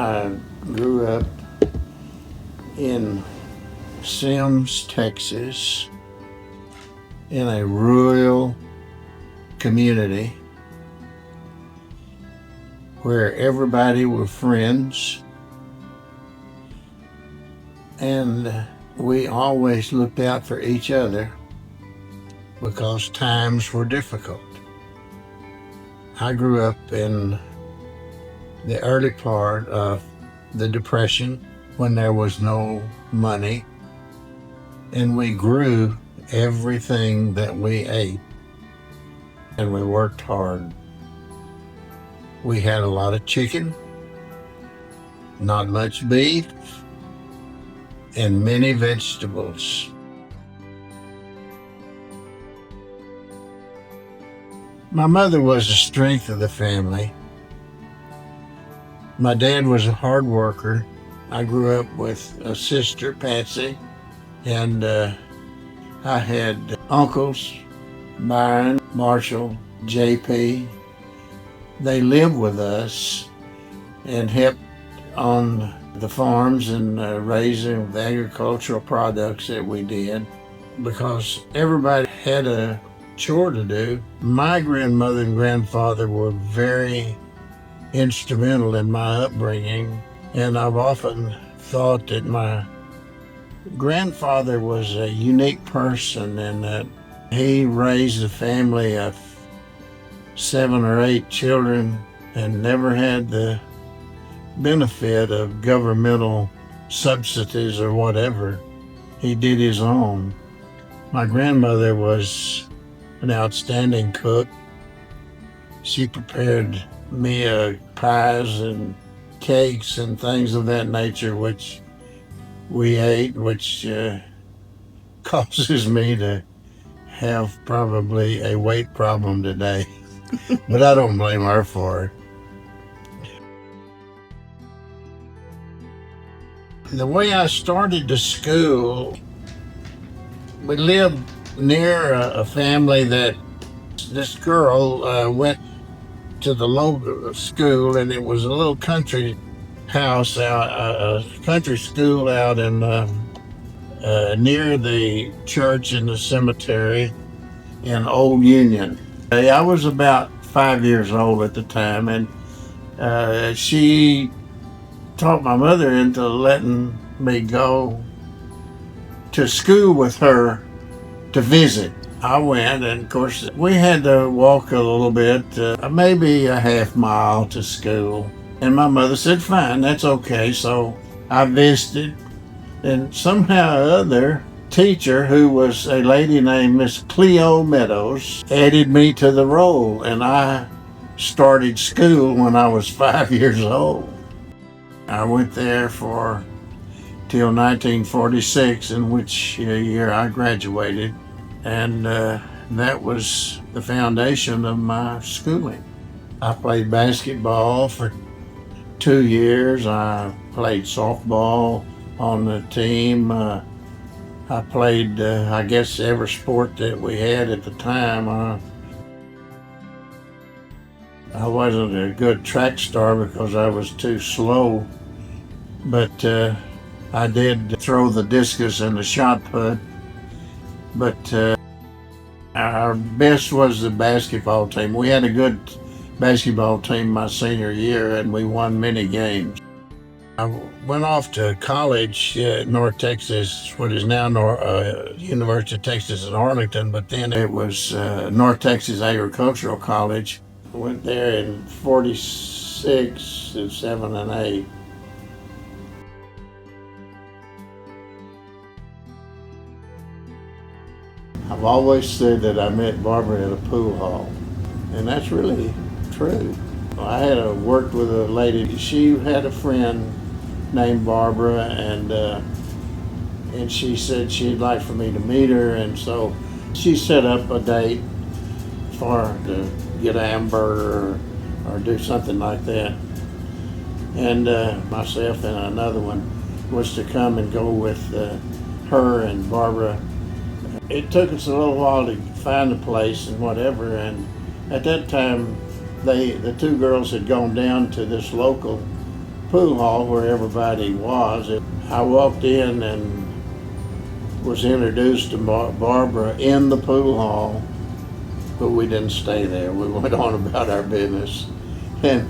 I grew up in Sims, Texas, in a rural community where everybody were friends, and we always looked out for each other because times were difficult. I grew up in the early part of the Depression when there was no money, and we grew everything that we ate, and we worked hard. We had a lot of chicken, not much beef, and many vegetables. My mother was the strength of the family. My dad was a hard worker. I grew up with a sister, Patsy, and I had uncles, Byron, Marshall, JP. They lived with us and helped on the farms and raising the agricultural products that we did because everybody had a chore to do. My grandmother and grandfather were very instrumental in my upbringing, and I've often thought that my grandfather was a unique person in that he raised a family of 7 or 8 children and never had the benefit of governmental subsidies or whatever. He did his own. My grandmother was an outstanding cook. She prepared me pies and cakes and things of that nature, which we ate, which causes me to have probably a weight problem today. But I don't blame her for it. The way I started to school, we lived near a family that this girl went to the local school, and it was a little country house out, a country school out in near the church and the cemetery in Old Union. I was about 5 years old at the time, and she talked my mother into letting me go to school with her to visit. I went, and of course, we had to walk a little bit, maybe a half mile to school. And my mother said, fine, that's okay. So I visited, and somehow or other, teacher, who was a lady named Miss Cleo Meadows, added me to the roll, and I started school when I was 5 years old. I went there for till 1946, in which year I graduated, and that was the foundation of my schooling. I played basketball for 2 years. I played softball on the team. I played, I guess, every sport that we had at the time. I wasn't a good track star because I was too slow, but I did throw the discus and the shot put. But our best was the basketball team. We had a good basketball team my senior year, and we won many games. I went off to college at North Texas, what is now University of Texas at Arlington, but then it was North Texas Agricultural College. I went there in 46, 7, and 8. I've always said that I met Barbara at a pool hall, and that's really true. I had worked with a lady. She had a friend named Barbara, and she said she'd like for me to meet her, and so she set up a date for her to get a hamburger or do something like that. And myself and another one was to come and go with her and Barbara. It took us a little while to find the place and whatever, and at that time the two girls had gone down to this local pool hall where everybody was. I walked in and was introduced to Barbara in the pool hall, but we didn't stay there. We went on about our business. And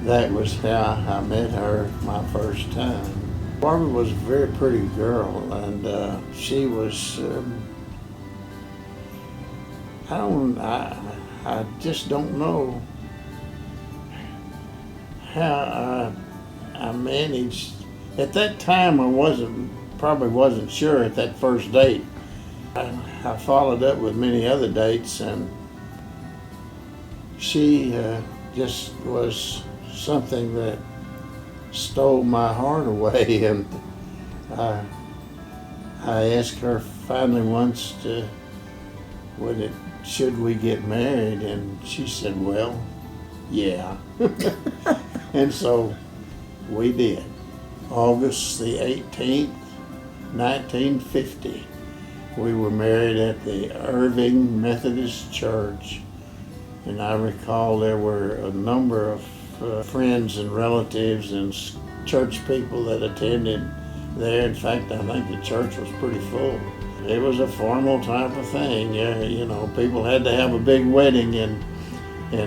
that was how I met her my first time. Barbara was a very pretty girl, and she was, I just don't know how I managed. At that time, probably wasn't sure at that first date. I followed up with many other dates, and she just was something that stole my heart away. And I asked her finally once should we get married, and she said, well, yeah. And so we did. August the 18th, 1950. We were married at the Irving Methodist Church, and I recall there were a number of friends and relatives and church people that attended there. In fact, I think the church was pretty full. It was a formal type of thing. Yeah, you know, people had to have a big wedding, and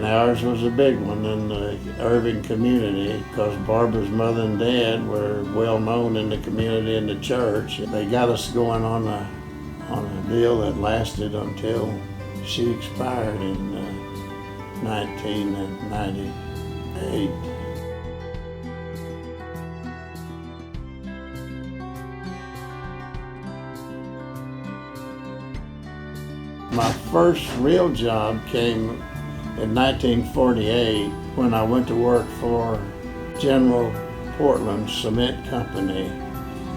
ours was a big one in the Irving community because Barbara's mother and dad were well known in the community and the church. They got us going on a deal that lasted until she expired in 1998. My first real job came in 1948 when I went to work for General Portland Cement Company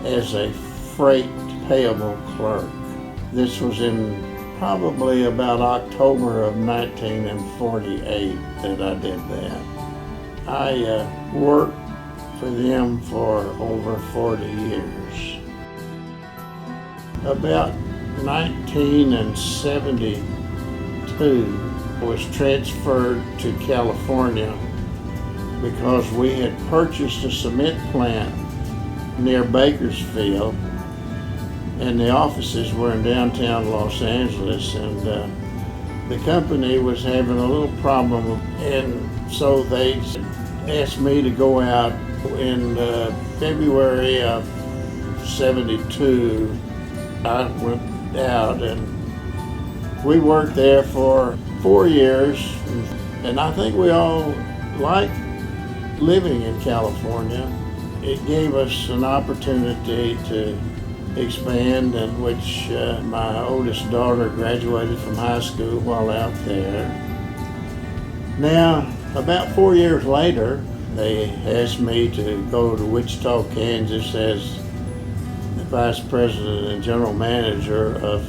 as a freight payable clerk. This was in probably about October of 1948 that I did that. I worked for them for over 40 years. About 1972, was transferred to California because we had purchased a cement plant near Bakersfield, and the offices were in downtown Los Angeles, and the company was having a little problem, and so they asked me to go out in February of '72. I went out, and we worked there for 4 years, and I think we all liked living in California. It gave us an opportunity to expand, in which my oldest daughter graduated from high school while out there. Now, about 4 years later, they asked me to go to Wichita, Kansas as the vice president and general manager of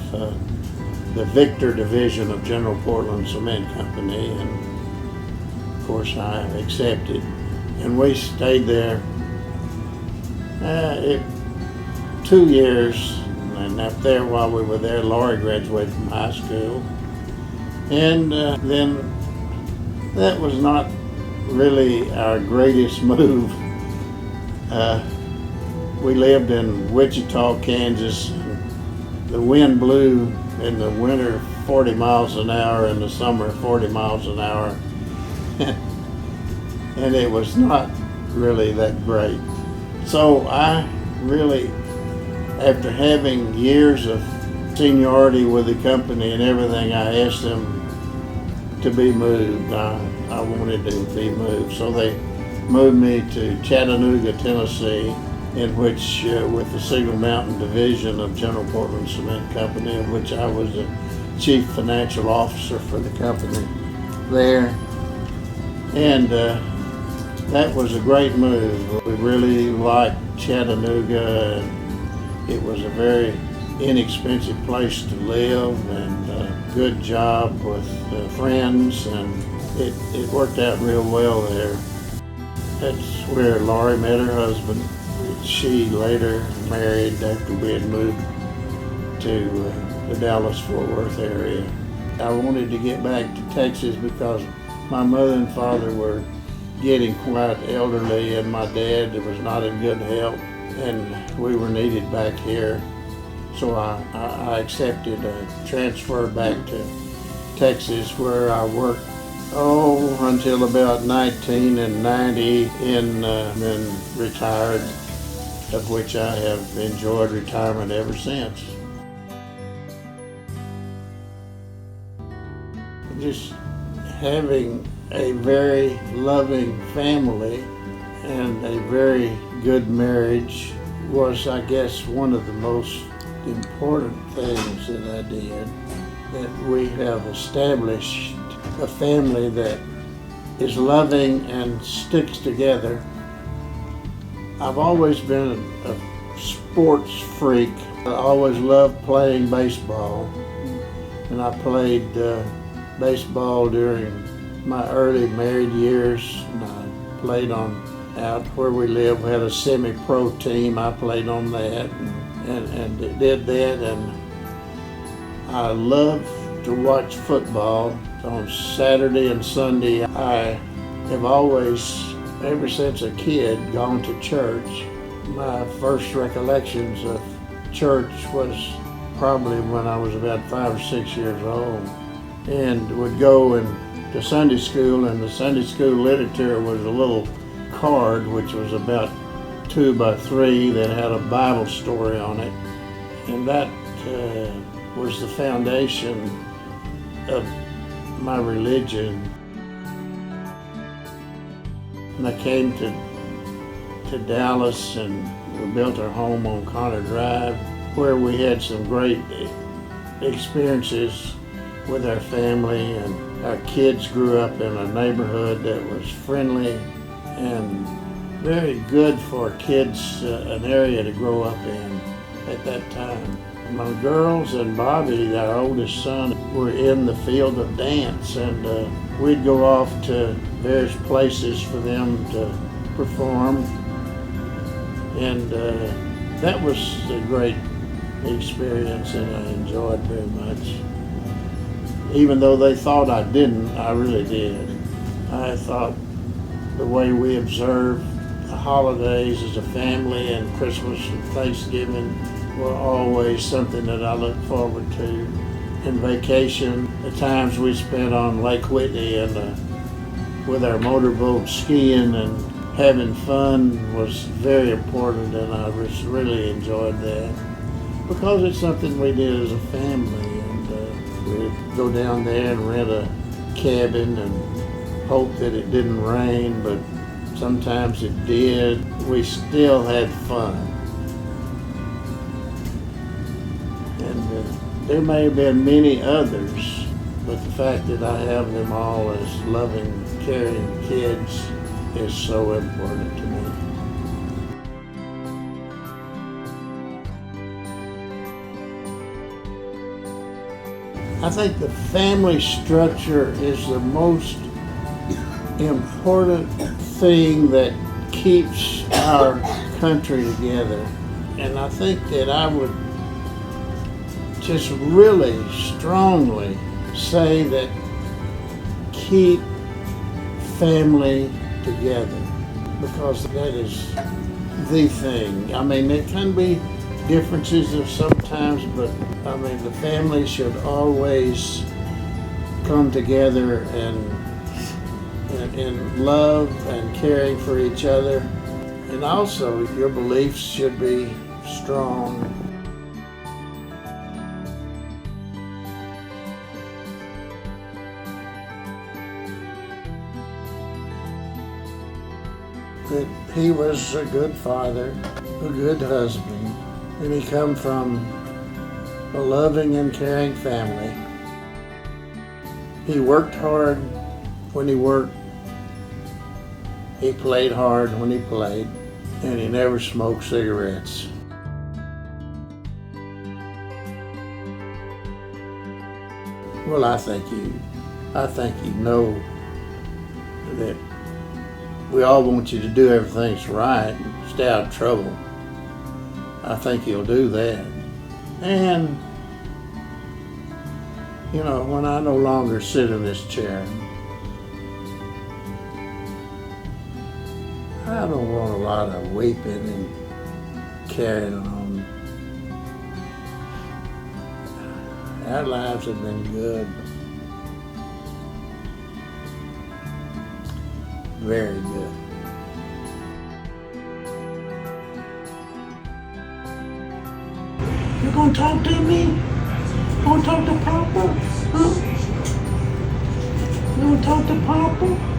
the Victor division of General Portland Cement Company, and of course I accepted. And we stayed there 2 years, and up there while we were there, Laurie graduated from high school. And then that was not really our greatest move. We lived in Wichita, Kansas. The wind blew in the winter 40 miles an hour, in the summer 40 miles an hour. And it was not really that great. So I really, after having years of seniority with the company and everything, I asked them to be moved. I wanted to be moved. So they moved me to Chattanooga, Tennessee, in which with the Signal Mountain division of General Portland Cement Company, in which I was the chief financial officer for the company there. And that was a great move. We really liked Chattanooga, and it was a very inexpensive place to live, and a good job with friends, and it worked out real well there. That's where Laurie met her husband. She later married after we had moved to the Dallas-Fort Worth area. I wanted to get back to Texas because my mother and father were getting quite elderly, and my dad was not in good health, and we were needed back here. So I accepted a transfer back to Texas, where I worked until about 1990, and then retired, of which I have enjoyed retirement ever since. Just having a very loving family and a very good marriage was, I guess, one of the most important things that I did. That we have established a family that is loving and sticks together. I've always been a sports freak. I always loved playing baseball, and I played baseball during my early married years, and I played on out where we live. We had a semi-pro team. I played on that and did that, and I love to watch football on Saturday and Sunday. I have always, ever since a kid, gone to church. My first recollections of church was probably when I was about 5 or 6 years old, and would go to Sunday school, and the Sunday school literature was a little card which was about 2 by 3 that had a Bible story on it, and that was the foundation of my religion. And I came to Dallas, and we built our home on Connor Drive, where we had some great experiences with our family, and our kids grew up in a neighborhood that was friendly and very good for kids, an area to grow up in at that time. My girls and Bobby, our oldest son, were in the field of dance, and we'd go off to various places for them to perform, and that was a great experience, and I enjoyed very much. Even though they thought I didn't, I really did. I thought the way we observed the holidays as a family, and Christmas and Thanksgiving, were always something that I looked forward to. And vacation, the times we spent on Lake Whitney and with our motorboat skiing and having fun was very important, and I really enjoyed that because it's something we did as a family. We'd go down there and rent a cabin and hope that it didn't rain, but sometimes it did. We still had fun. And there may have been many others, but the fact that I have them all as loving, caring kids is so important to me. I think the family structure is the most important thing that keeps our country together. And I think that I would just really strongly say that keep family together, because that is the thing. I mean, there can be differences of sometimes, but I mean, the family should always come together and in love and caring for each other. And also, your beliefs should be strong. That he was a good father, a good husband, and he come from a loving and caring family. He worked hard when he worked. He played hard when he played, and he never smoked cigarettes. Well, I think you know that we all want you to do everything that's right and stay out of trouble. I think he'll do that. And, you know, when I no longer sit in this chair, I don't want a lot of weeping and carrying on. Our lives have been good. Very good. You gonna talk to me? You gonna talk to Papa? Huh? You gonna talk to Papa?